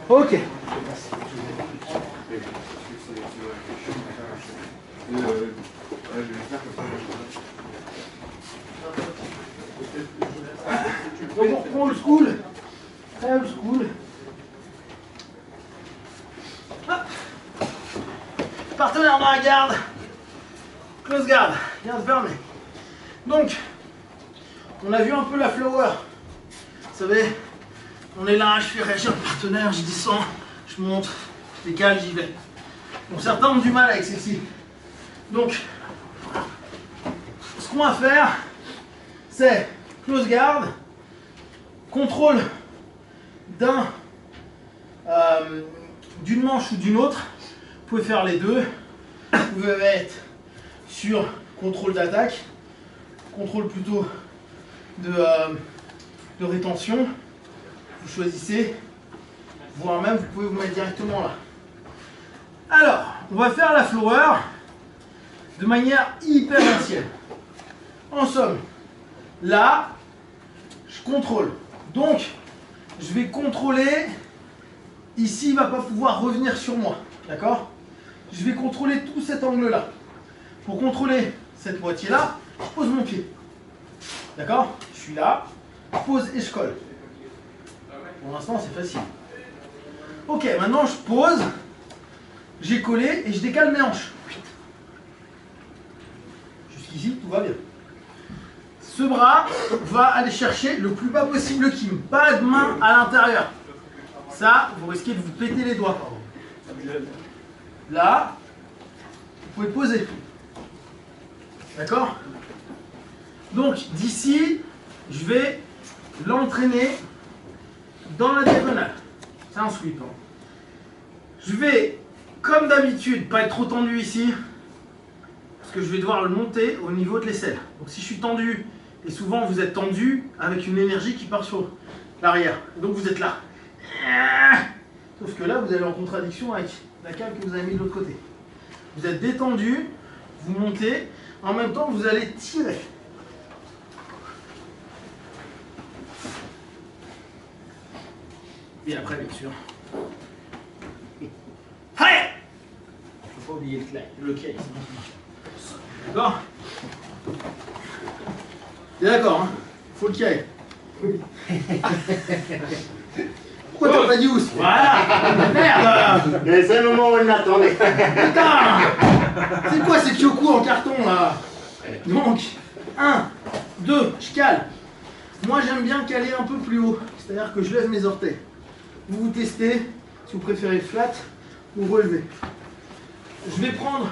Ok. Donc on reprend old school. Très old school. Hop. Partenaire dans la garde. Close guard. Garde fermée. Donc, on a vu un peu la flower. Vous savez, on est là, je fais réagir le partenaire, je descends, je monte, je décale, j'y vais. Bon, certains ont du mal avec celle-ci. Donc, ce qu'on va faire, c'est close guard, contrôle d'une manche ou d'une autre. Vous pouvez faire les deux. Vous pouvez être sur contrôle d'attaque, contrôle plutôt de rétention. Vous choisissez, voire même vous pouvez vous mettre directement là. Alors, on va faire la flower de manière hyper ancienne. En somme, là, je contrôle. Donc, je vais contrôler. Ici, il ne va pas pouvoir revenir sur moi. D'accord? Je vais contrôler tout cet angle-là. Pour contrôler cette moitié-là, je pose mon pied. D'accord? Je suis là, je pose et je colle. Pour l'instant, c'est facile. Ok, maintenant je pose, j'ai collé et je décale mes hanches. Jusqu'ici, tout va bien. Ce bras va aller chercher le plus bas possible le kim. Pas de main à l'intérieur. Ça, vous risquez de vous péter les doigts. Là, vous pouvez poser. D'accord? Donc, d'ici, je vais l'entraîner dans la diagonale. C'est un sweep. Hein. Je vais, comme d'habitude, pas être trop tendu ici. Parce que je vais devoir le monter au niveau de l'aisselle. Donc, si je suis tendu, et souvent vous êtes tendu avec une énergie qui part sur l'arrière. Donc, vous êtes là. Sauf que là, vous allez en contradiction avec la cale que vous avez mis de l'autre côté. Vous êtes détendu, vous montez, en même temps, vous allez tirer. Et après, bien sûr. Allez! Il ne faut pas oublier le case. D'accord? T'es d'accord, hein? Faut le caille. Oui. Pourquoi t'as pas dit où? Voilà! Merde! C'est le moment où on l'attendait. Putain! C'est quoi ces Kyoku en carton là? Donc, 1, 2, je cale. Moi j'aime bien caler un peu plus haut, c'est-à-dire que je lève mes orteils. Vous vous testez, si vous préférez flat ou relevé. Je vais prendre...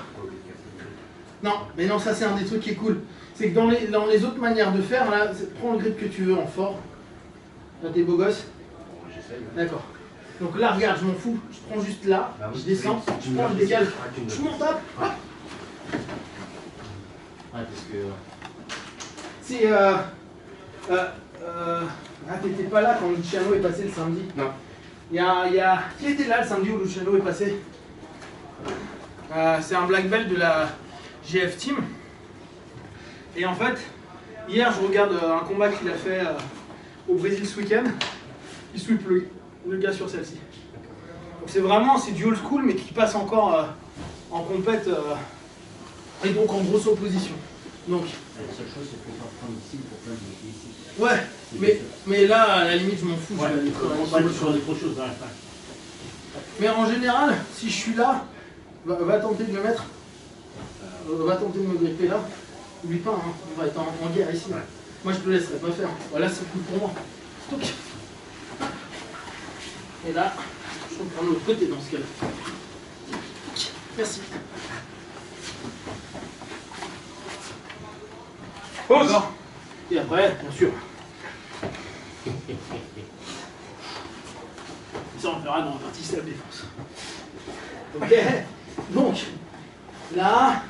Non, mais non, ça c'est un des trucs qui est cool. C'est que dans les autres manières de faire, là, prends le grip que tu veux en fort. Là t'es beau gosse. D'accord. Donc là, regarde, je m'en fous. Je prends juste là, je descends, je prends, je décale, je monte, hop. Ouais, parce que... C'est... Ah, t'étais pas là quand Luciano est passé le samedi? Non. Qui était là le samedi où Luciano est passé? C'est un black belt de la GF Team. Et en fait, hier je regarde un combat qu'il a fait au Brésil ce week-end. Il sweep le gars sur celle-ci. Donc c'est vraiment, c'est du old school mais qui passe encore en compète et donc en grosse opposition. Donc, la seule chose c'est que je vais prendre ici pour plein de ici. Ouais, mais là à la limite je m'en fous. Ouais, on va aller sur autre chose. Ouais. Mais en général, si je suis là, va tenter de me mettre, va tenter de me gripper là. N'oublie pas, hein, on va être en guerre ici. Ouais. Moi je te laisserai pas faire. Voilà, c'est cool pour moi. Donc, et là, je reprends de l'autre côté dans ce cas-là. Merci. D'accord. Et après, bien sûr. Et ça, on verra dans la partie self-défense. Ok. Donc, là,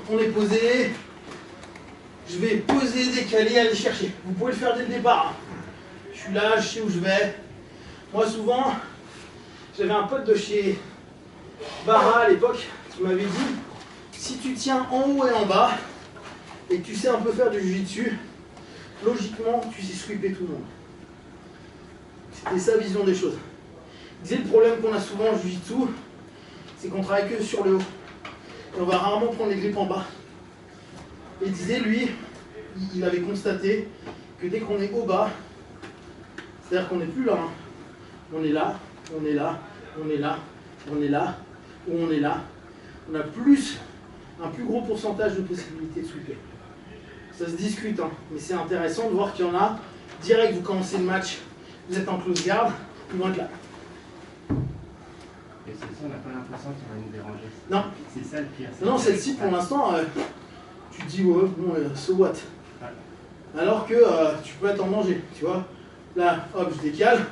on est posé. Je vais poser, décaler, aller chercher. Vous pouvez le faire dès le départ. Je suis là, je sais où je vais. Moi, souvent, j'avais un pote de chez Bara à l'époque qui m'avait dit si tu tiens en haut et en bas et que tu sais un peu faire du jiu-jitsu, logiquement, tu sais sweeper tout le monde. et sa vision des choses. Il disait le problème qu'on a souvent en jiu-jitsu, c'est qu'on travaille que sur le haut. Et on va rarement prendre les grippes en bas. Et il disait, lui, il avait constaté que dès qu'on est au bas, c'est-à-dire qu'on n'est plus là, hein, on est là, on est là, on est là, on est là, ou on est là, on a un plus gros pourcentage de possibilités de sweeper. Ça se discute, hein, mais c'est intéressant de voir qu'il y en a, direct vous commencez le match, vous êtes en close guard, ils vont être là. Et celle-ci, on n'a pas l'impression qu'il va nous déranger. Non. C'est ça le pire. Non, celle-ci pour l'instant, tu te dis, ouais, bon, so what? Alors que tu peux être en danger, tu vois. Là, hop, je décale,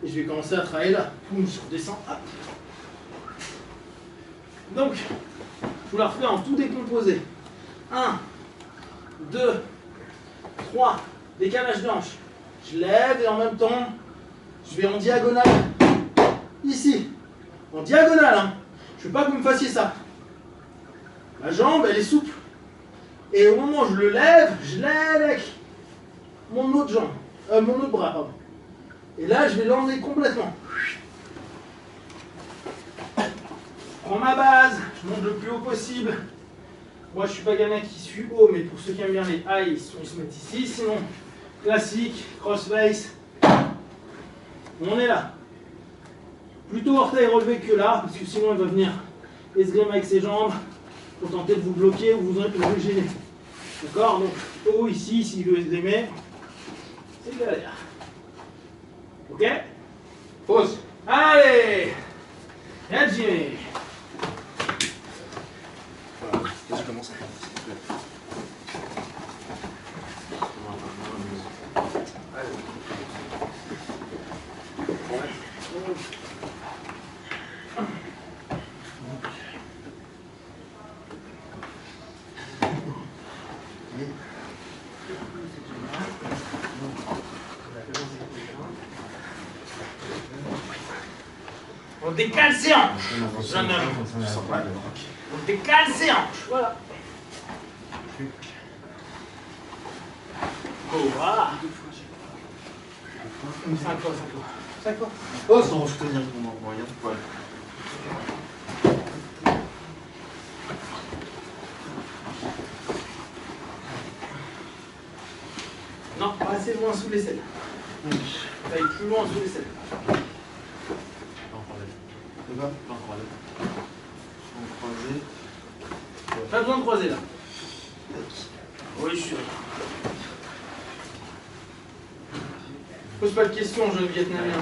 et je vais commencer à travailler là. Boum, je redescends, hop. Donc, je vous la refais en tout décomposé. 1, 2, 3, décalage de hanche. Je lève et en même temps, je vais en diagonale, ici. En diagonale, hein. Je veux pas que vous me fassiez ça. La jambe, elle est souple. Et au moment où je le lève, je lève avec mon autre jambe, mon autre bras, pardon. Et là, je vais l'emmener complètement. Je prends ma base, je monte le plus haut possible. Moi, je suis pas quelqu'un qui suis haut, mais pour ceux qui aiment bien les high, ils se mettent ici. Sinon, classique, cross-face. On est là. Plutôt orteil relevé que là, parce que sinon, il va venir esgrime avec ses jambes pour tenter de vous bloquer ou vous gêner. D'accord? Donc, haut ici, s'il veut esgrimer, c'est galère. Ok? Pause. Allez! Viens, Jimmy. Voilà, je commence. On décale ses hanches. Jeune homme. On décale ses hanches. Voilà. Oh, voilà. 5 fois, 5 fois. Oh, ça va, je te dis, on va regarder quoi. Non, pas assez loin sous l'aisselle. Taille plus loin sous l'aisselle. Pas besoin de croiser là. Oui, je suis là. Pose pas de questions, jeune vietnamien.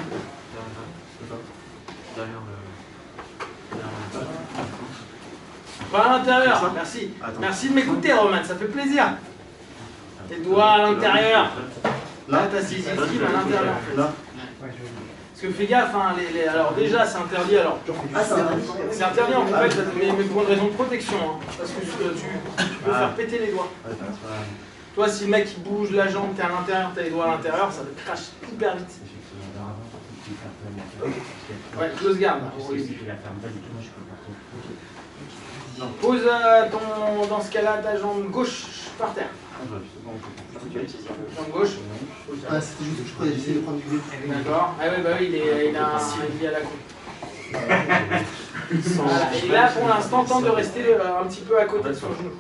Pas à l'intérieur, merci. Merci de m'écouter, Roman, ça fait plaisir. Tes doigts à l'intérieur. Là, t'as saisi à l'intérieur. Là. Parce que fais gaffe, hein, alors déjà c'est interdit, alors c'est interdit en fait, mais pour une raison de protection, hein, parce que tu peux faire péter les doigts. Toi, si le mec il bouge la jambe, t'es à l'intérieur, t'as les doigts à l'intérieur, ça te crache hyper vite. Ouais, close guard. Pose dans ce cas-là ta jambe gauche par terre. Jambe gauche. Ah, c'était juste que je croyais, j'essayais de prendre du grip. D'accord. Ah oui, bah oui, il est à la coupe. Voilà. Et là, pour l'instant, tente de rester un petit peu à côté de son genou.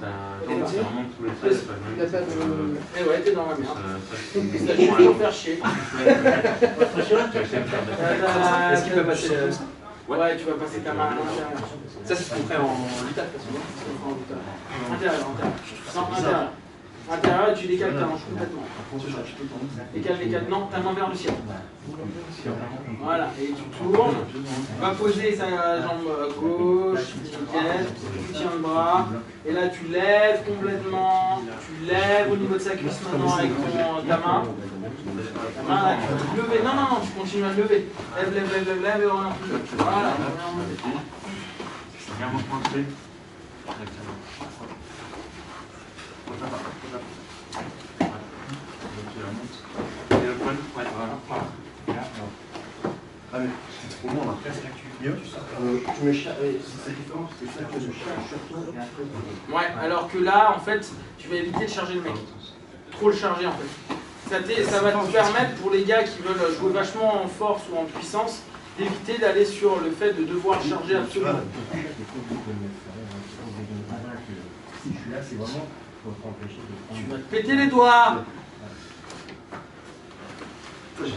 Eh ouais, t'es dans la merde. Ça va nous faire chier. Est-ce qu'il peut passer comme ça? Ouais, tu vas passer ta main à l'intérieur. Ça, c'est ce qu'on ferait en lutte. Intérieur. Non, intérieur. Intérieur, tu décales ta hanche complètement. Décale. Non, ta main vers le ciel. Voilà, et tu tournes. Tu vas poser sa jambe gauche, nickel. Tu tiens le bras. Et là, tu lèves complètement. Tu lèves au niveau de sa cuisse maintenant avec ta main. Ta main, là, tu peux lever. Non, tu continues à lever. Lève et on en plus. Voilà. Ah mais c'est trop loin là. Mieux tu me cherches, c'est différent parce que ça que je cherche sur toi et après. Ouais, alors que là, en fait, tu vas éviter de charger le mec. Trop le charger en fait. ça va te permettre, pour les gars qui veulent jouer vachement en force ou en puissance, d'éviter d'aller sur le fait de devoir charger absolument. Si je suis là, c'est vraiment pour t'empêcher de prendre. Tu vas te péter les doigts.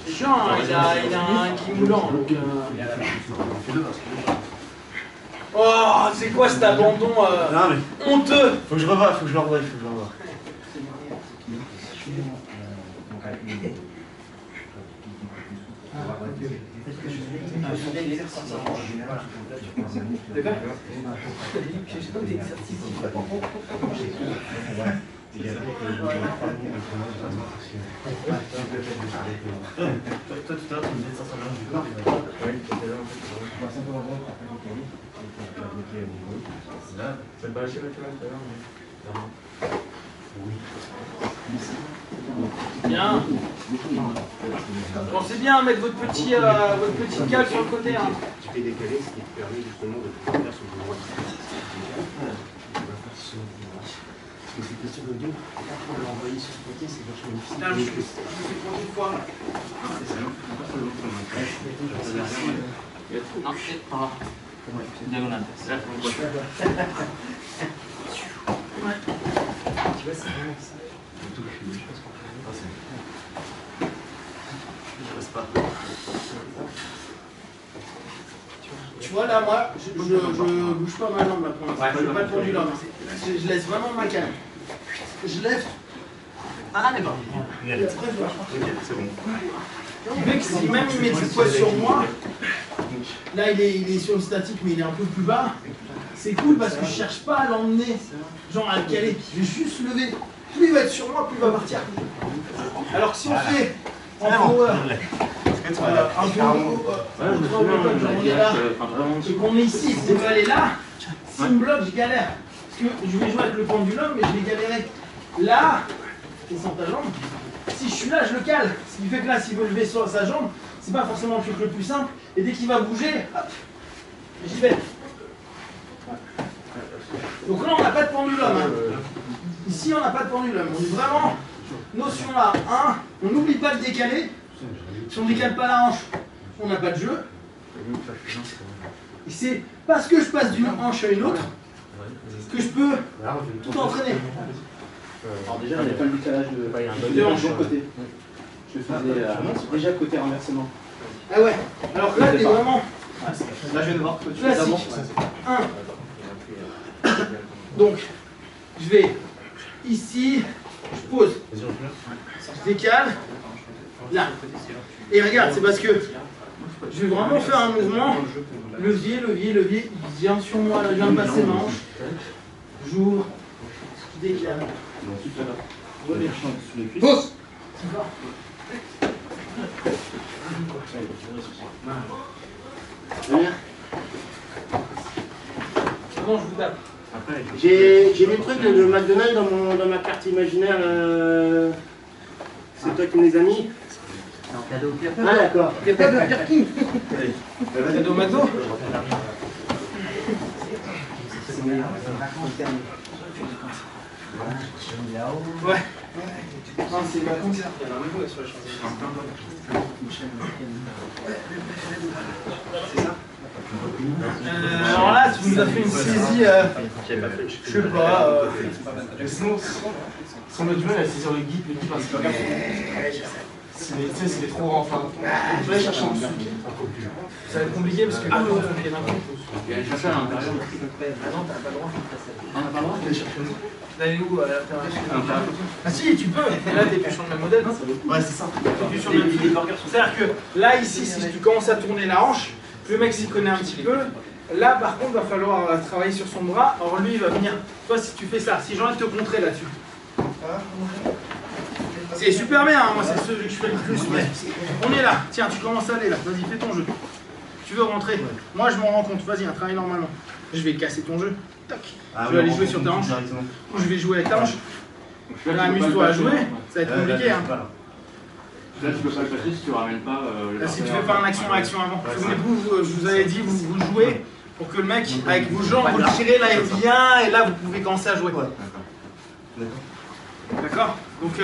C'est chiant, hein, il a un qui moulant. Donc, oh, c'est quoi cet abandon honteux? Faut que je revoie, faut que je le revoie, faut que je le revoie. Toi, tout à l'heure, tu me disais 500 grammes du corps. Oui, tout à l'heure, en fait, on va simplement voir après le calibre, et puis on va bloquer au niveau. Là, ça te va lâcher là, tu vois, tout à l'heure, oui. Bien. Pensez bien à mettre votre petite cale sur le côté. Hein. Tu t'es décalé, ce qui te permet justement de pouvoir faire son droit. Parce que c'est question de deux. Pour l'envoyer sur ce côté, c'est vachement difficile. Là, je fais trop de fois. C'est ça. Non, peut-être pas. Diagonale. Là, on voit. Tu vois, c'est vraiment ça. Je reste pas. Tu vois là, moi, je bouge pas ma jambe là pour l'instant. Je fais pas le pendulum. Je laisse vraiment ma canne. Je lève. Ah d'accord. C'est bon. Le mec, si même il met du poids sur moi, là il est sur le statique mais il est un peu plus bas. C'est cool parce que je cherche pas à l'emmener, genre à le caler. Je vais juste lever. Plus il va être sur moi, plus il va partir. Alors que si on fait en power, un peu on est là, et qu'on est ici, on va aller là, s'il me bloque, je galère. Parce que je vais jouer avec le pendulum, mais je vais galérer. Là, c'est sans ta jambe. Si je suis là, je le cale. Ce qui fait que là, s'il veut lever sur sa jambe, c'est pas forcément le truc le plus simple. Et dès qu'il va bouger, hop, j'y vais. Donc là, on n'a pas de pendulum. Hein. Ici, on n'a pas de pendulum. On est vraiment notion là. 1, on n'oublie pas de décaler. Si on ne décale pas la hanche, on n'a pas de jeu. Et c'est parce que je passe d'une hanche à une autre que je peux tout entraîner. Alors déjà, il n'y a pas le décalage de hanches de côté. Je faisais déjà côté renversement. Ah ouais. Alors là, t'es vraiment Là, je viens de voir que tu fais d'abord. classique. 1. Donc, je vais ici, je pose, je décale, là. Et regarde, c'est parce que je vais vraiment faire un mouvement, levier, levier, levier, il vient sur moi, là, je viens de passer ma hanche, j'ouvre, je décale. Pause. C'est bon, je vous tape. J'ai vu le truc de McDonald's dans ma carte imaginaire. C'est toi qui me les as mis? C'est un cadeau. Ah d'accord. Il n'y a pas de Burger King. Cadeau McDo. Ouais. Non, c'est les vacances. Alors là, tu nous as fait une saisie, je sais pas. Sinon, son autre duel, c'est sur le guide parce que regarde. C'est trop enfin. Je vais aller chercher en dessous. Ça va être compliqué parce que là, on fait d'un coup. Il y a aller chercher à l'intérieur. Ah non, t'as pas le droit. On n'a pas le droit d'aller chercher où? D'aller où à l'intérieur? Ah si, tu peux. Mais là, t'es plus sur le même modèle. Ouais, c'est ça. T'es plus sur le même modèle. C'est-à-dire que là, ici, si tu commences à tourner la hanche, le mec s'y connaît un petit peu. Là, par contre, il va falloir travailler sur son bras. Alors lui, il va venir. Toi, si tu fais ça, si j'ai envie de te contrer là-dessus. C'est super bien, hein, moi c'est celui que je fais le plus, mais on est là, tiens, tu commences à aller là, vas-y, fais ton jeu. Tu veux rentrer? Moi je m'en rends compte, vas-y, travaille normalement. Je vais casser ton jeu, tac. Je vais aller jouer sur ta hanche, ou je vais jouer avec ta hanche. Là, amuse-toi à jouer, ça va être compliqué. Hein. Là, tu peux pas le passer si tu ramènes pas. Là, si tu fais pas un action-réaction avant. Souvenez-vous, je vous avais dit, vous jouez pour que le mec, avec vos jambes, vous le tirez, là il revient, et là vous pouvez commencer à jouer. D'accord. Donc,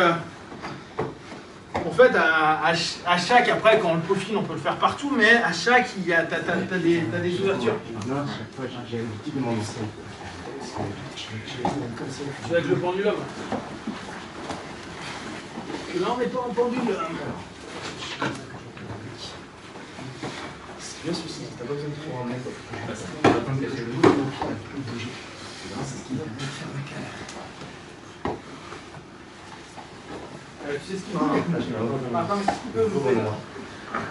En fait, à chaque, après, quand on le peaufine, on peut le faire partout, mais à chaque, t'as des ouvertures. Non, à chaque fois, j'ai l'habitude de m'en lancer. Tu vas avec le pendulum. Là, on n'est pas en pendule. C'est bien celui-ci, t'as pas besoin de trop ramener. On va attendre qu'elle se bouge. Tu sais ce qu'il faut. Martin, qu'est-ce qu'il peut vous faire?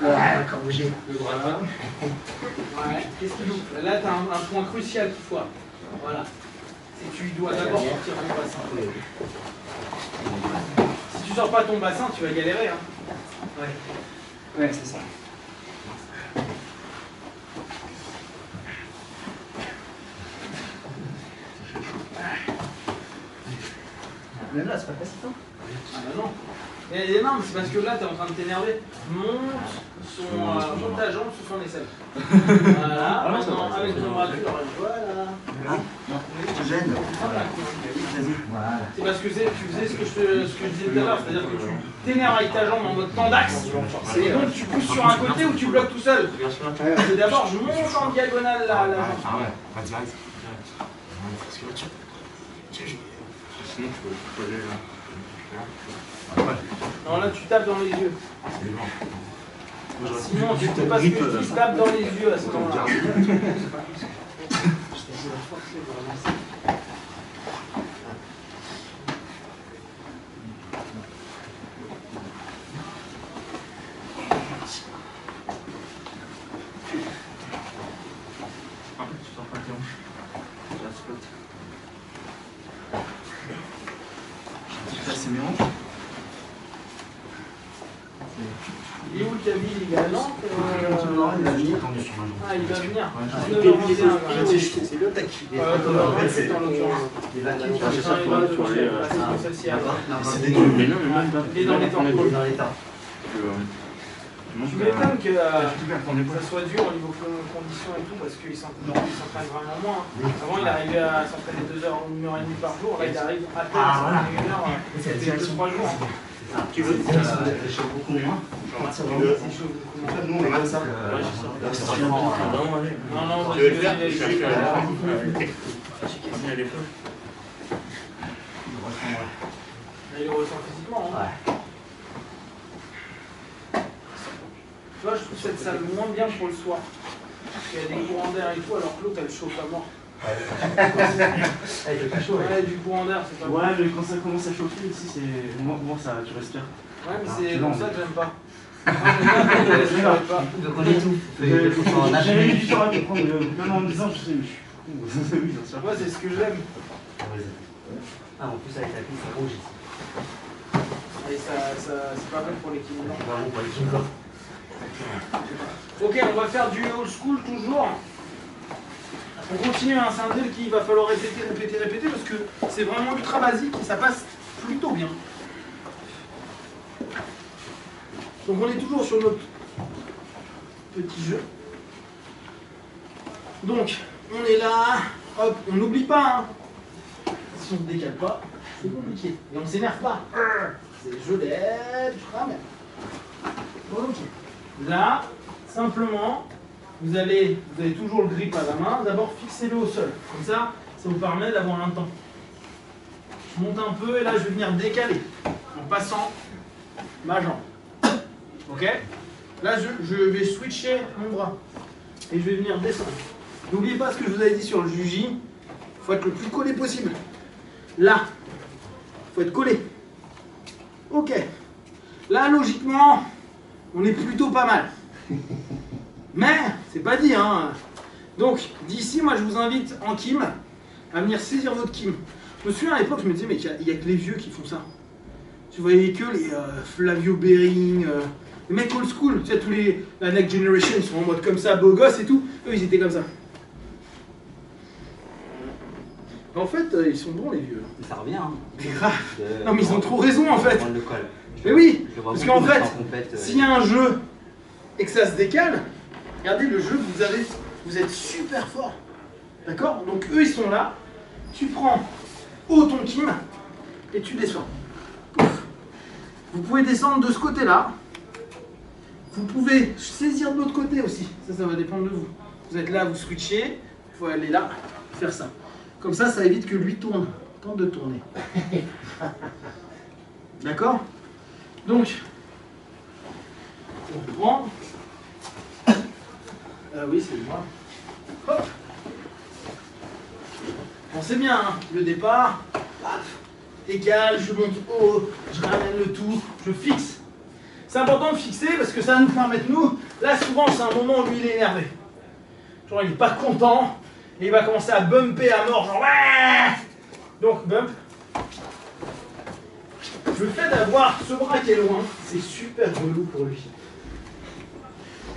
Ouais, encore bouger. Le bras là. Ouais, qu'est-ce qu'il faut? Là, tu as un point crucial qu'il faut. Voilà. C'est que tu dois d'abord sortir ton bassin. Si tu sors pas ton bassin, tu vas galérer. Hein. Ouais. Ouais, c'est ça. Même là, c'est pas facile, hein? Ah bah non. Mais non, mais c'est parce que là, tu es en train de t'énerver. Monte ta jambe sous son aisselle. Voilà, maintenant, avec ton bras cul, voilà. Tu gênes. Voilà. C'est parce que tu faisais ce que je disais tout à l'heure, c'est-à-dire que tu t'énerves avec ta jambe en mode temps d'axe, et donc tu pousses sur un côté où tu bloques tout seul. C'est d'abord, je monte en diagonale la jambe. Ah ouais, pas direct. Parce que là, sinon, tu peux coller là. Non, là, tu tapes dans les yeux. C'est bon. Sinon, tu sais pas ce que je dis, tape dans les yeux à ce moment-là. Tu sors pas tes hanches. Ça spot. Ça, c'est mes hanches. Il est où le cabine? Il est à Nantes Il va venir. Ah, il va venir. C'est le tac. C'est en l'occurrence. Il va venir. C'est des trucs. Mais non, mais même pas. Il est dans les temps. Dans l'état. Tu m'étonnes que ça soit dur au niveau conditions et tout, parce qu'il s'entraîne vraiment moins. Avant, il arrivait à s'entraîner 2 heures, 1h30 par jour. Là, il arrive à peine à s'entraîner 1 heure, c'est 2-3 jours. Tu veux dire, ça chauffe beaucoup moins. C'est chaud beaucoup moins. Nous, on est comme ça. Non, non, Tu veux le faire? Je suis à la il le ressent physiquement. Hein. Ouais. Tu vois, je trouve cette salle moins bien pour le soir. Parce qu'il y a des courants d'air et tout, alors que l'autre, elle chauffe à mort. Il fait pas chaud. Ouais, du courant d'air, c'est pas bon. Ouais, mais quand ça commence à chauffer ici, c'est moins ça, tu respires. Ouais, mais c'est pour ça que j'aime pas. Moi, j'aime pas. Donc on est tout. J'avais mis du temps à comprendre, même en me disant, je sais, mais je suis con. Oui, bien sûr. Moi, c'est ce que j'aime. Ah, en plus, avec la piste, ça rouge ici. Et ça c'est pas fait pour l'équilibre. Vraiment pas l'équilibre. Ok, on va faire du old school toujours. On continue, hein, c'est un drill qu'il va falloir répéter parce que c'est vraiment ultra basique et ça passe plutôt bien. Donc on est toujours sur notre petit jeu. Donc, on est là, hop, on n'oublie pas, hein. Si on ne décale pas, c'est compliqué. Et on ne s'énerve pas. C'est je lève, je ramène. Ok. Là, simplement, vous avez toujours le grip à la main. D'abord, fixez-le au sol. Comme ça vous permet d'avoir un temps. Je monte un peu et là, je vais venir décaler en passant ma jambe. Ok? Là, je vais switcher mon bras et je vais venir descendre. N'oubliez pas ce que je vous avais dit sur le juji. Il faut être le plus collé possible. Là, il faut être collé. Ok. Là, logiquement, on est plutôt pas mal. Mais, c'est pas dit, hein. Donc, d'ici, moi, je vous invite en kim à venir saisir votre kim. Je me souviens à l'époque, je me disais, mais il n'y a que les vieux qui font ça. Tu voyais que les Flavio Bering, les mecs old school, tu sais, la next generation, ils sont en mode comme ça, beau gosse et tout. Eux, ils étaient comme ça. En fait, ils sont bons, les vieux. Ça revient, hein. C'est grave. Non, mais ils ont trop raison, en fait. On le colle. Mais oui, parce qu'en fait, s'il y a un jeu et que ça se décale, regardez le jeu, vous êtes super fort. D'accord? Donc eux, ils sont là. Tu prends haut ton kim et tu descends. Pouf. Vous pouvez descendre de ce côté-là. Vous pouvez saisir de l'autre côté aussi. Ça va dépendre de vous. Vous êtes là, vous switchez. Il faut aller là, faire ça. Comme ça évite que lui tourne. Tente de tourner. D'accord? Donc, on reprend. Oui, c'est moi. Hop. Pensez bien, hein, le départ, paf, égal, je monte haut, je ramène le tout, je fixe. C'est important de fixer parce que ça va nous permettre, nous, là souvent c'est un moment où lui il est énervé. Genre il n'est pas content et il va commencer à bumper à mort, genre ouais. Donc bump. Le fait d'avoir ce bras qui est loin, c'est super relou pour lui.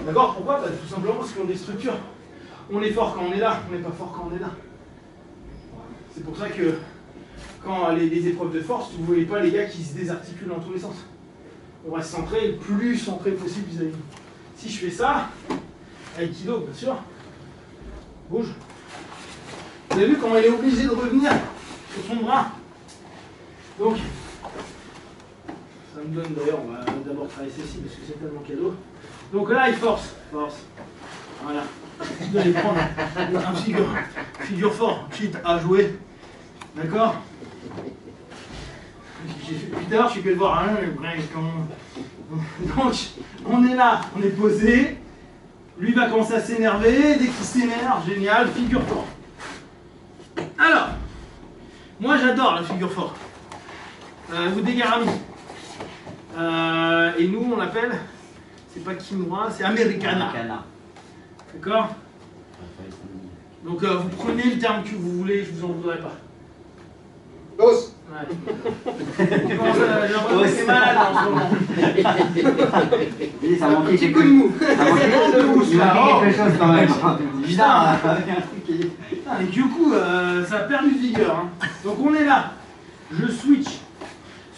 D'accord? Pourquoi? Tout simplement parce qu'on a des structures. On est fort quand on est là, on n'est pas fort quand on est là. C'est pour ça que quand les épreuves de force, vous ne voyez pas les gars qui se désarticulent dans tous les sens. On reste centré, le plus centré possible vis-à-vis de nous. Si je fais ça, Aikido bien sûr, bouge. Vous avez vu comment il est obligé de revenir sur son bras. Donc, ça me donne d'ailleurs, on va d'abord travailler ceci parce que c'est tellement cadeau. Donc là, il force. Voilà. Vous allez prendre un figure fort, cheat à jouer. D'accord? Depuis tout à l'heure, je suis que le voir. Hein, donc, on est là, on est posé. Lui va commencer à s'énerver. Dès qu'il s'énerve, génial, figure fort. Alors, moi j'adore la figure forte. Vous dégarami. Et nous, on l'appelle, c'est pas Kimura, c'est Americana. D'accord? Donc vous prenez le terme que vous voulez, je vous en voudrais pas. Os. Ouais. J'ai l'impression que c'est malade en ce moment. Ça manquait Petit coup de mou. Ça manquait quelque chose quand même. Bizarre. Putain, et du coup, ça a perdu de vigueur. Hein. Donc on est là. Je switch.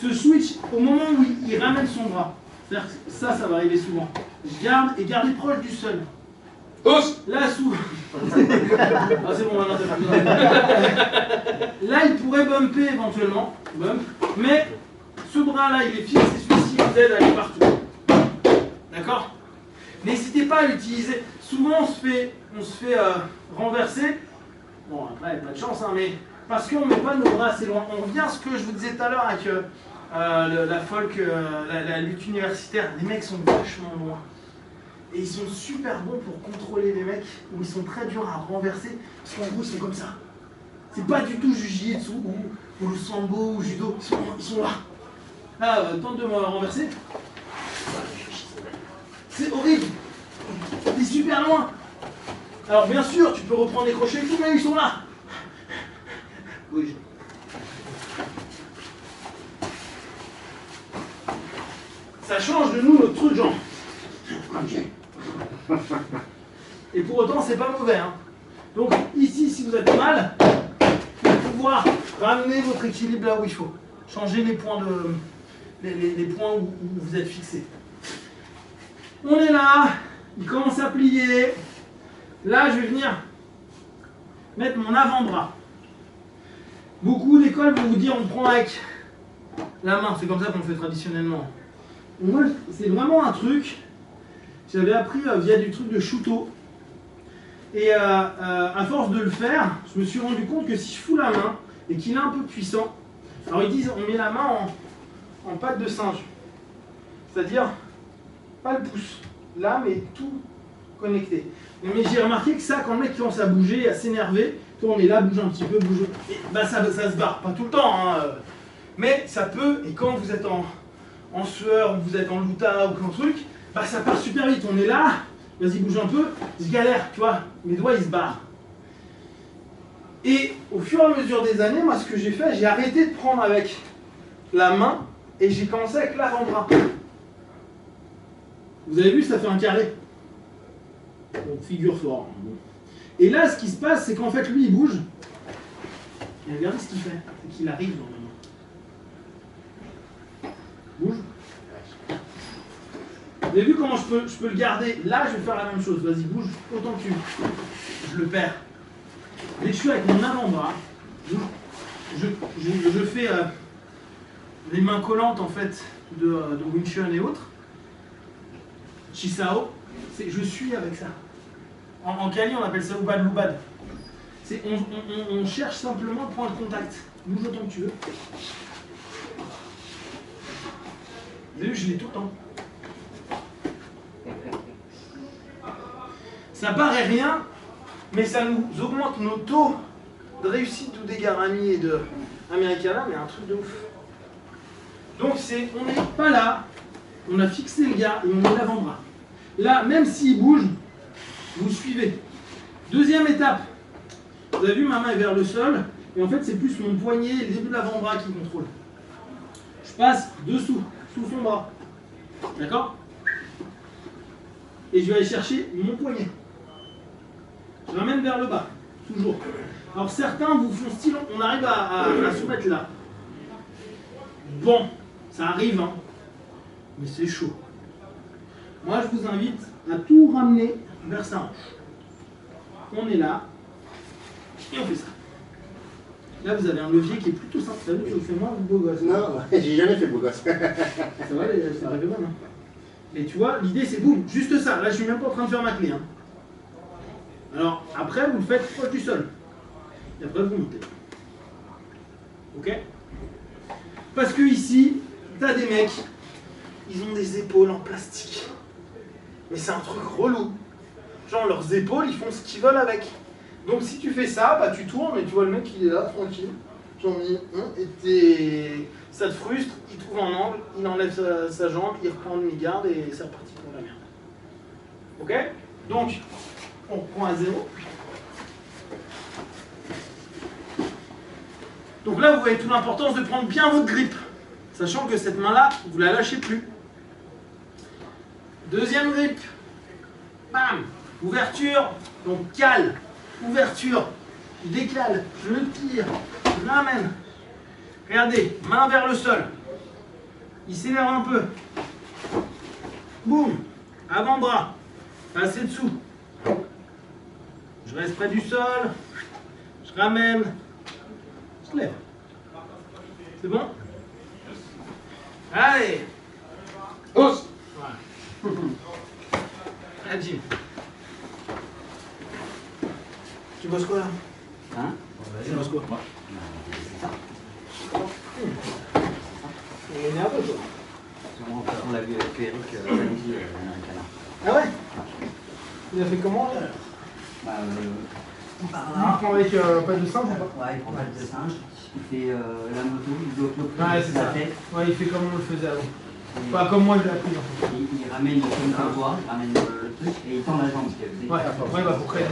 Ce switch, au moment où il ramène son bras, c'est-à-dire que ça va arriver souvent. Je garde et gardez proche du sol. Os. Là, sous. Ah, c'est bon, maintenant t'as plus besoin. Là, il pourrait bumper éventuellement. Bump. Mais ce bras-là, il est fixe et celui-ci vous aide à aller partout. D'accord? N'hésitez pas à l'utiliser. Souvent, on se fait renverser. Bon, après, pas de chance, hein, mais parce qu'on ne met pas nos bras assez loin. On revient à ce que je vous disais tout à l'heure avec la folk, la lutte universitaire. Les mecs sont vachement loin. Et ils sont super bons pour contrôler les mecs, où ils sont très durs à renverser, parce qu'en gros, ils sont comme ça. C'est pas du tout Jiu-Jitsu ou le sambo ou judo, ils sont là. Là, tente de me renverser. C'est horrible. T'es super loin. Alors bien sûr, tu peux reprendre les crochets et tout, mais ils sont là. Bouge. Ça change de nous notre truc, genre. Et pour autant, c'est pas mauvais. Hein. Donc ici, si vous êtes mal, vous allez pouvoir ramener votre équilibre là où il faut. Changer les points, les points où vous êtes fixé. On est là, il commence à plier. Là, je vais venir mettre mon avant-bras. Beaucoup d'écoles vont vous dire on prend avec la main. C'est comme ça qu'on le fait traditionnellement. Moi, c'est vraiment un truc. J'avais appris via du truc de Shuto. Et à force de le faire, je me suis rendu compte que si je fous la main et qu'il est un peu puissant, alors ils disent on met la main en patte de singe. C'est-à-dire, pas le pouce, là, mais tout connecté. Mais j'ai remarqué que ça, quand le mec commence à bouger, à s'énerver, toi on est là, bouge un petit peu, bouge. Et bah ça se barre, pas tout le temps, hein, mais ça peut, et quand vous êtes en sueur, ou vous êtes en louta ou qu'un truc, bah ça part super vite. On est là, vas-y bouge un peu, je galère, tu vois, mes doigts ils se barrent. Et au fur et à mesure des années, moi ce que j'ai fait, j'ai arrêté de prendre avec la main et j'ai commencé avec l'avant-bras. Vous avez vu, ça fait un carré. Donc figure fort. Et là, ce qui se passe, c'est qu'en fait, lui, il bouge. Et regardez ce qu'il fait. C'est qu'il arrive normalement. Bouge. Vous avez vu comment je peux le garder? Là, je vais faire la même chose. Vas-y, bouge autant que tu veux. Je le perds. Dès que je suis avec mon avant-bras, je fais les mains collantes en fait de Wing Chun et autres, Chisao, c'est je suis avec ça. En Kali, on appelle ça Ubad Lubad. On cherche simplement le point de contact. Bouge autant que tu veux. Vous avez vu, je l'ai tout le temps. Ça paraît rien, mais ça nous augmente nos taux de réussite ou d'égarami et de Americana, mais un truc de ouf. Donc on n'est pas là, on a fixé le gars et on est l'avant-bras. Là, même s'il bouge, vous suivez. Deuxième étape, vous avez vu, ma main est vers le sol, et en fait c'est plus mon poignet et le début de l'avant-bras qui contrôle. Je passe dessous, sous son bras. D'accord? Et je vais aller chercher mon poignet. Je ramène vers le bas, toujours. Alors certains vous font style, on arrive à se mettre là. Bon, ça arrive, hein, mais c'est chaud. Moi, je vous invite à tout ramener vers sa hanche. On est là, et on fait ça. Là, vous avez un levier qui est plutôt simple. Vous savez, je le fais moi, beau gosse. Non, j'ai jamais fait beau gosse. Ça va, c'est arrivé même. Hein. Et tu vois, l'idée, c'est boum, juste ça. Là, je suis même pas en train de faire ma clé. Hein. Alors, après, vous le faites proche du sol. Et après, vous montez. Ok? Parce que ici, t'as des mecs, ils ont des épaules en plastique. Mais c'est un truc relou. Genre, leurs épaules, ils font ce qu'ils veulent avec. Donc, si tu fais ça, bah, tu tournes et tu vois le mec, il est là, tranquille. Genre, et ça te frustre, il trouve un angle, il enlève sa jambe, il reprend une garde et c'est reparti pour la merde. Ok? Donc, on reprend à zéro. Donc là, vous voyez toute l'importance de prendre bien votre grippe, sachant que cette main-là, vous ne la lâchez plus. Deuxième grippe. Bam. Ouverture. Donc cale. Ouverture. Je décale. Je le tire. Je l'amène. Regardez. Main vers le sol. Il s'énerve un peu. Boum. Avant-bras. Passez dessous. Je reste près du sol. Je ramène. Je lève. C'est bon? Allez. Hausse. Voilà. Ah, Jim. Tu bosses quoi là? Hein? Tu bosses quoi? Il est nerveux toi. On l'a vu avec Eric samedi Ah ouais? Il a fait comment là? Il prend avec pas de singe ou pas? Ouais, il prend pas de singe. Il fait la moto, il bloque le Ouais, c'est ça. Ouais, il fait comme on le faisait avant. Pas comme moi je l'ai appris. En fait. Il ramène le voix, il ramène le truc et il tend la jambe. Ouais, bah pour créer de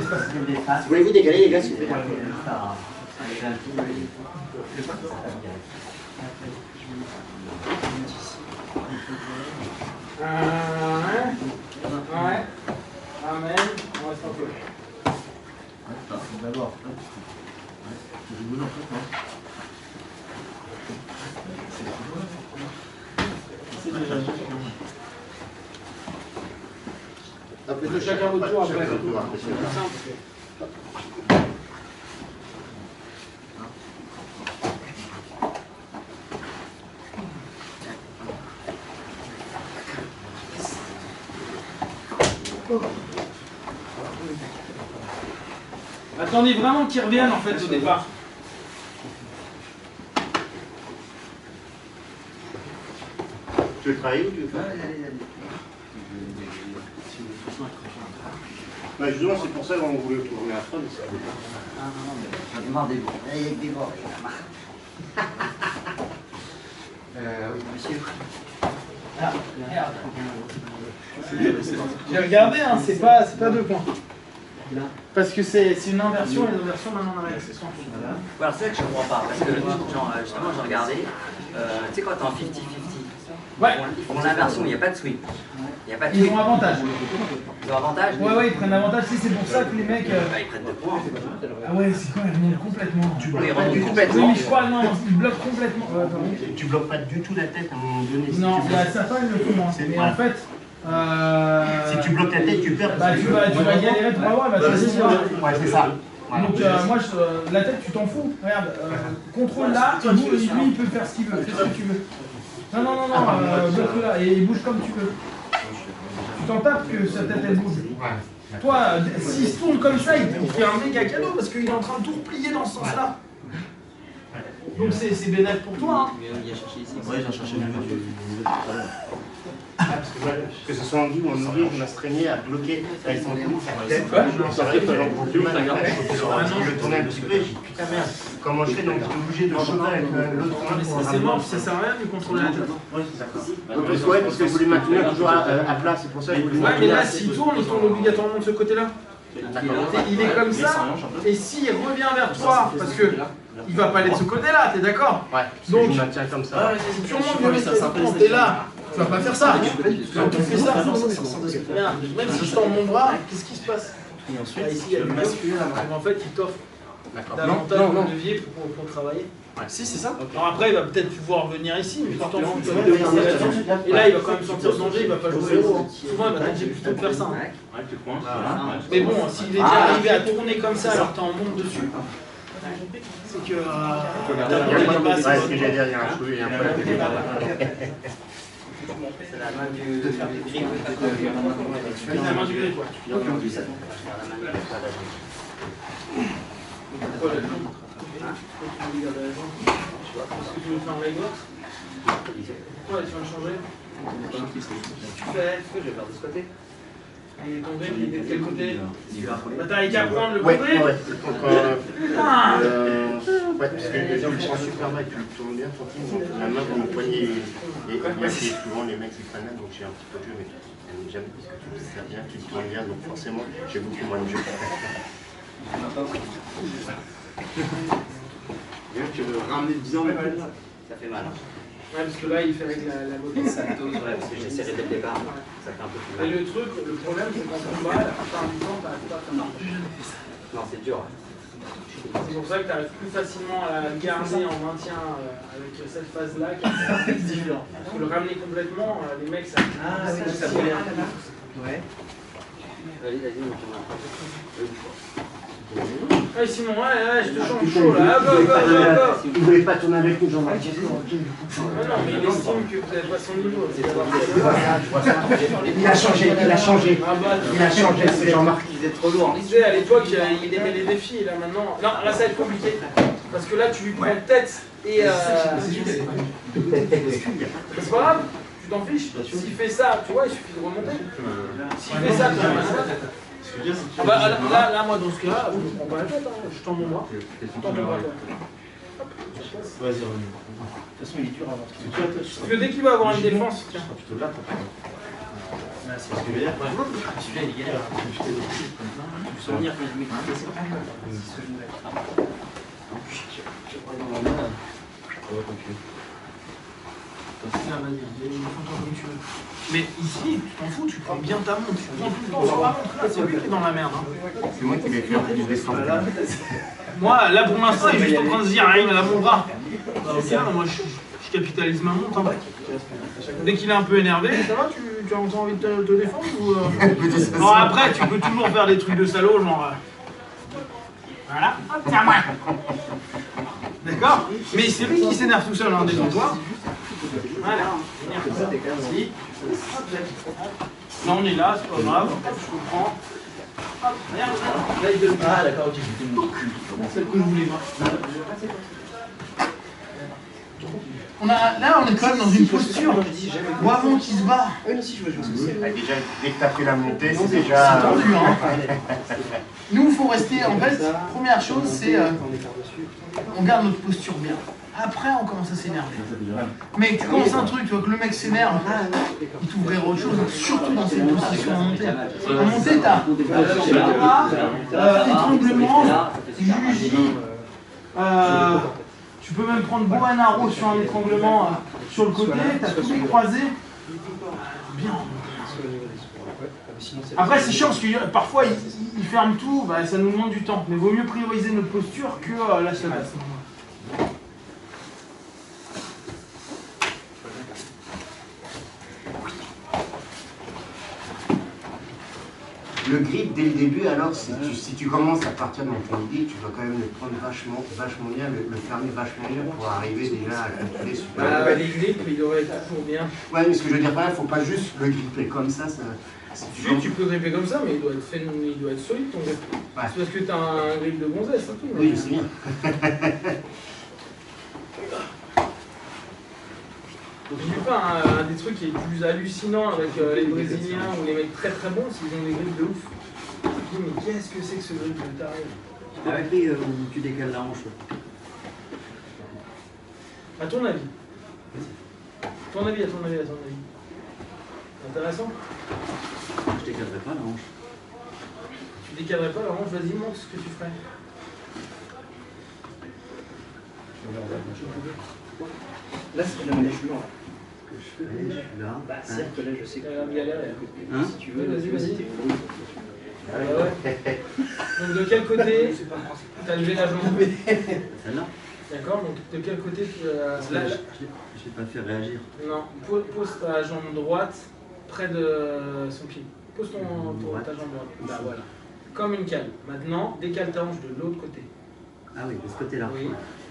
l'espace. Voulez-vous décaler les gars, s'il vous plaît? Ouais. Amen. On reste un peu. D'abord. C'est déjà après chacun votre tour après. C'est simple. Attendez vraiment qu'ils reviennent en fait au départ. Tu veux travailler ou tu veux faire? Bah justement, c'est pour ça qu'on voulait tourner à fond. Ah non, mais j'en ai marre des bords. Il y a des bords, j'en ai marre. Oui, monsieur. Ah, regarde. J'ai regardé, hein, c'est pas 2 points. Parce que c'est une inversion et une inversion maintenant on a l'accessoire. Alors c'est vrai que je comprends pas, parce que genre, justement j'ai regardé, tu sais quand t'es en 50-50, Ouais. ils font l'inversion, il n'y a pas de swing. Il y a pas de Ils swing. ont avantage. Ils ont avantage. Ouais, ils prennent avantage. Si, c'est pour ça que les mecs. Bah, ils prennent 2 points. Ah ouais, c'est quoi, ils remontent complètement. Oui, ils remontent Oui, complètement. mais je crois, non, ils bloquent complètement. Ouais, pardon. Tu bloques pas du tout la tête à un moment donné. Non, il y a certains qui le font, hein. Mais en fait. Si tu bloques la tête, tu perds. Bah, tu vas galérer pour avoir, elle va te choisir. Ouais, c'est ça. Donc, moi, la tête, tu t'en fous. Regarde, contrôle là, lui, il peut faire ce qu'il veut. Fais ce que tu veux. Non, non, non, non, bloque-le là et bouge comme tu veux. Tu t'en tapes que sa tête elle bouge. Toi, s'il se tourne comme ça, il fait un méga cadeau parce qu'il est en train de tout replier dans ce sens-là. Donc c'est bénéfique pour toi. Hein. Il a cherché ici. Ouais, j'ai cherché le numéro du tout à l'heure. Parce que, que ce soit en guide ou en ouvrier, on a se traîné à bloquer avec son cou, sa tête. C'est vrai que j'en prends plus mal. Je le tournais un petit peu et j'ai dit putain merde, comment je fais donc obligé de changer avec l'autre main pour C'est mort, ça sert à rien de contrôler la tête. Oui, c'est d'accord. Ouais, parce que je voulais maintenir toujours à plat, c'est pour ça que je voulais Ouais, mais là, s'il tourne, il tourne obligatoirement de ce côté-là. D'accord. Il est comme ça, et s'il revient vers toi, parce que il va pas aller de ce côté-là, t'es d'accord? Ouais, donc je maintiens comme ça. C'est sûrement mieux quand t'es là. Tu vas pas faire ça. Quand tu fais ça, même si je tends mon bras, qu'est-ce qui se passe? Et ensuite, ici, il y a le masculin là. En fait, il t'offre davantage de levier pour travailler. Ouais. Si, c'est ça. Alors après, il va peut-être pouvoir venir ici, mais tu t'en fous. Et là, il va quand même sentir ce danger, il va pas jouer héros. Souvent, il va tenter plutôt de faire ça. Mais bon, s'il est déjà arrivé à tourner comme ça alors que t'es en monte dessus, c'est que. Ouais, ce que j'allais dire, il y a un cheveu et un peu la télé. C'est la main du grip. C'est la main du grip, quoi. Est-ce que tu veux faire un leg lock? Ouais, tu vas le changer. Tu fais. Je vais faire de ce côté. Il est tombé, il est de quel côté? Bah, t'as qu'à prendre le Ouais, côté. ouais. Ouais, parce que je prends super bas et tu le tournes bien, tranquille. La main dans mon poignet et souvent les mecs ils prennent là, donc j'ai un petit peu de jeu, mais j'aime parce que tu le sais bien, tu le tournes bien, donc forcément j'ai beaucoup moins de jeu. Tu veux ramener 10 ans, mais Ça fait mal. Ouais, parce que là, il fait avec la mobilité. Ça dose, ouais, parce que j'ai serré dès le départ. Ça fait un peu plus Et mal. le truc, le problème, c'est qu'en combat, la plupart du temps, t'arrives pas à faire ça. Non, c'est dur. C'est pour ça que tu arrives plus facilement à le garder en maintien avec cette phase-là qui est différente. Parce que le ramener complètement, les mecs, ça. Ah oui, ça fait bien. Ouais. Vas-y, on tourne après. Ouais, Simon, ouais, je te change chaud là. Hop. Vous ne voulez pas tourner avec nous, Jean-Marc? Ah non, mais il estime que vous n'avez pas son niveau. Il a changé, c'est Jean-Marc. Il est trop lourd. Il disait à l'époque, il aimait les défis, et là maintenant. Non, là ça va être compliqué. Parce que là, tu lui prends tête et. C'est pas grave, tu t'en fiches. S'il fait ça, tu vois, il suffit de remonter. S'il fait ça, tu remontes. Ah bah, là, moi, dans ce cas-là, je ne prends pas la tête, hein. Je tends mon bras. Vas-y, de toute façon, il est dur à avoir. Parce que dès qu'il va avoir une défense, tiens. Plutôt là, c'est ce que je veux dire. Celui-là, il est galère. Tu sens venir quand je mets c'est ce que je Mais ici, tu t'en fous, tu prends bien ta montre. Tu prends tout le temps sur la montre. Là, c'est lui qui est dans la merde. Hein. C'est moi qui vais faire du descente. Moi, là, pour l'instant, il est juste en train de se dire, ah, il a mon bras. C'est bien, moi, je capitalise ma montre. Hein. Dès qu'il est un peu énervé, ça va, tu as envie de te défendre ou Non, après, tu peux toujours faire des trucs de salaud, genre. Voilà, hop, tiens, moi. D'accord? Mais c'est lui qui s'énerve tout seul, hein, détends-toi. Voilà. Merci. Là, on est là, c'est pas grave. Je comprends. Hop, regarde. Là, il donne. Ah, d'accord, ok. Celle que je voulais voir. Là, on est quand même dans une posture Wavon qui se bat. Déjà, dès que tu as fait la montée, c'est déjà. C'est tendu, hein. Nous, il faut rester. En fait, première chose, c'est. On garde notre posture bien. Après, on commence à s'énerver. Mais tu commences un truc, tu vois que le mec s'énerve, il t'ouvrirait autre chose, surtout dans cette position en montée. En montée, t'as étranglement, jugie. Tu peux même prendre bow and arrow sur un étranglement sur le côté, t'as tous les croisés. Bien. Après, c'est chiant parce que parfois il ferme tout, bah, ça nous demande du temps. Mais vaut mieux prioriser notre posture que la semaine. Le grip dès le début, alors, si tu commences à partir de ton grip, tu dois quand même le prendre vachement bien, le fermer vachement bien pour arriver déjà à calculer super bien. Bah, les grips, il aurait toujours bien. Ouais, mais ce que je veux dire par là, il ne faut pas juste le gripper comme ça. Tu peux gripper comme ça, mais il doit être solide ton grip. Ouais. C'est parce que tu as un grip de gonzesse, c'est tout. Oui, je sais bien. J'ai pas un des trucs qui est plus hallucinant avec les Brésiliens ou les mecs très très bons, c'est qu'ils ont des grips de ouf. Je me dis, mais qu'est-ce que c'est que ce grip de taré? T'as appris où tu décales la hanche. À ton avis. Ton avis. Intéressant? Je décalerai pas la hanche. Tu décalerais pas la hanche, vas-y, montre ce que tu ferais. Là, c'est la manège là. Je suis là. Bah, certes, là, je sais que Il y a l'air. Hein? si tu veux, Vas-y. c'était Ouais. Donc de quel côté tu as levé la jambe? Celle-là? D'accord, donc de quel côté tu Je l'ai pas fait réagir. Non, pose ta jambe droite près de son pied. Pose ta jambe droite. Bah voilà. Comme une cale. Maintenant, décale ta hanche de l'autre côté. Ah oui, de ce côté-là. Oui.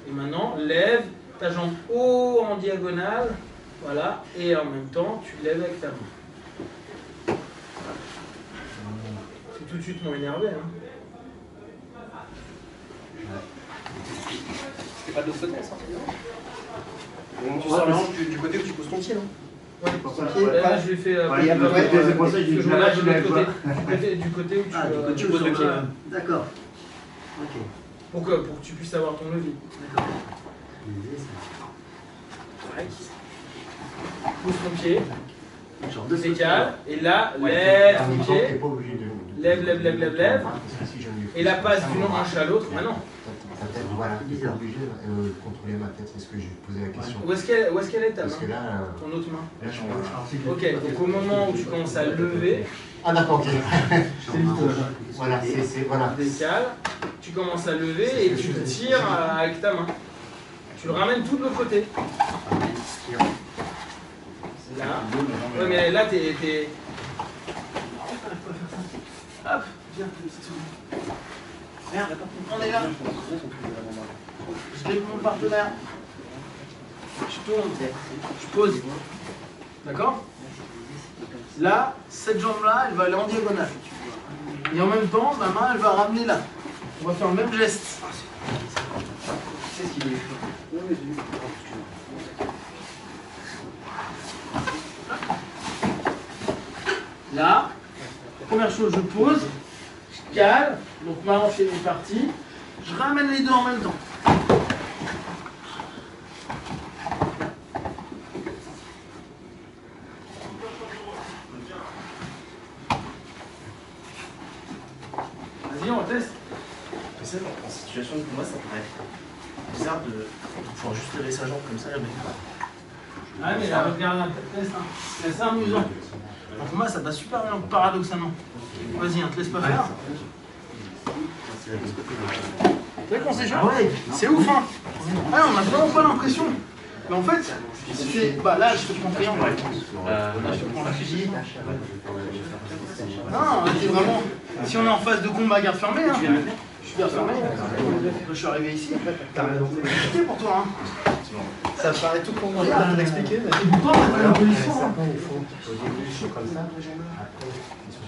Et maintenant, lève ta jambe haut en diagonale. Voilà. Et en même temps, tu lèves avec ta main. C'est tout de suite moins énervé. Hein. C'est pas de l'autre côté, ça. Tu sors la hanche du côté où tu poses ton pied, non? Ouais, là, je l'ai fait. C'est pour ça que je dis je relâche de l'autre côté. Du côté où tu, Ah, du côté tu où poses je le pied. D'accord. Ok. Pour que tu puisses avoir ton levier. D'accord. Pousse ton pied, Genre de décale, et là, lève ton pied, lève, et la passe d'une hanche à l'autre. Maintenant, Ta tête, voilà, tu es obligé de contrôler ma tête, c'est ce que j'ai posé la question. où est-ce qu'elle est ta Parce que main? là, Ton autre main. là je suis en... Ok, donc au moment où tu commences à lever, Ah d'accord, ok. Voilà, voilà. décale, tu commences à lever et tu tires avec ta main. Tu le ramènes tout de l'autre côté. Là. Ouais, mais là, t'es... Hop, viens, merde, on est là. Je lève mon partenaire. Je tourne, je pose. D'accord? Là, cette jambe-là, elle va aller en diagonale. Et en même temps, ma main, elle va ramener là. On va faire le même geste. C'est ce qu'il est. Là, première chose, je pose, je cale, donc ma hanche est partie, je ramène les deux en même temps. Vas-y, on teste. Mais ça, en situation de combat, ça paraît bizarre de pouvoir juste lever sa jambe comme ça, mais Ah mais là, regarde un test, hein. C'est assez amusant. En combat, ça va super bien, paradoxalement. Vas-y, te laisse pas faire. Tu vois qu'on s'échappe? Ah ouais. C'est ouf, hein. Ah, on a vraiment pas l'impression. Mais en fait, c'est... Bah là, je te prends triangle. Là, je te prends la fusil. Non, c'est vraiment... Si on est en phase de combat, garde fermé, hein. Je suis garde fermé. Je suis arrivé ici. C'est compliqué pour toi, hein. ça paraît tout pour moi. Rien d'expliquer, mais. Et pourtant, on a une position. Au début, je suis comme ça. Après, ils sont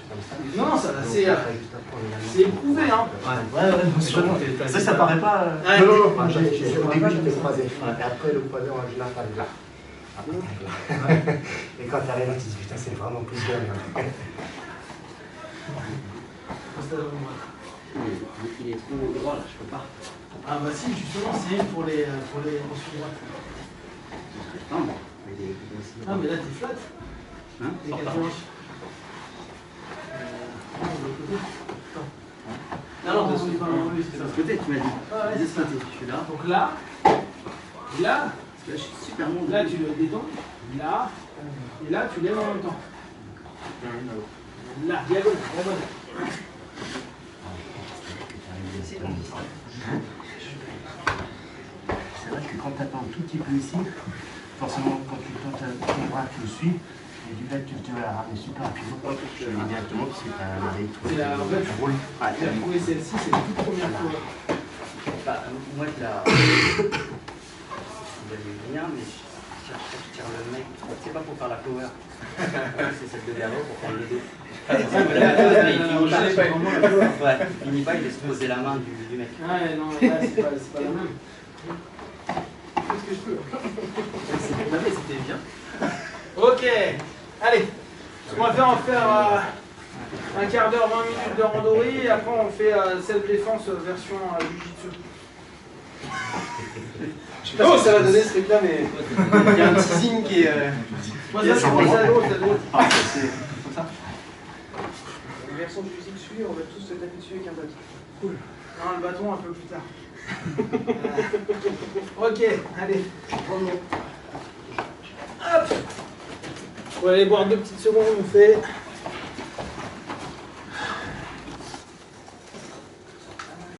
comme ça. Non, ça, c'est éprouvé, hein. Ouais, ça paraît pas. Ouais. Non, au début, j'étais croisé. Et après, le croisé en général, t'arrives là. Après, t'arrives là. Et quand t'arrives là, tu te dis, putain, c'est vraiment plus bien. Il est trop droit là, je peux pas. Ah bah si, justement, c'est pour les poursuivre droite. Non, mais il est aussi. Ah mais là t'es flat. Hein? T'es quelle hanche non, de l'autre côté. Non, de ce côté. C'est de ce côté, tu m'as dit. Ah ouais, De ce côté, je suis là. Donc là, et là, Parce que là, je suis super long. là tu le détends, là, et là tu lèves en même temps. Là, diagonale, diagonale. C'est vrai que quand tu attends un tout petit peu ici, forcément quand tu tends ton bras, tu le suis, Et du fait que tu vas la ramener super rapidement, je l'ai directement parce que tu as un arrêt tout. C'est la, en fait, tu roules. j'ai trouvé celle-ci, c'est la toute première fois. Bah, moi, je la. Vous allez venir, mais je tire le mec. C'est pas pour faire la flower. C'est celle de derrière pour faire le dos. Ouais, il finit pas, il laisse poser la main du mec. Ouais, non, là, c'est pas la même. Qu'est-ce que je peux? C'était bien. Ok, allez. Ce qu'on va faire, on va faire un quart d'heure, 20 minutes de randonnée, et après on fait self-défense version jiu-jitsu. Je sais pas ce que ça va donner ce truc-là, mais il y a un teasing qui est. Moi, ça, c'est pour ça d'autres, Ah, c'est comme ça. La version du jiu-jitsu, on va tous se taper dessus avec un bâton. Cool. Non, le bâton un peu plus tard. Ok, allez. Hop. On va aller boire 2 petites secondes, on fait.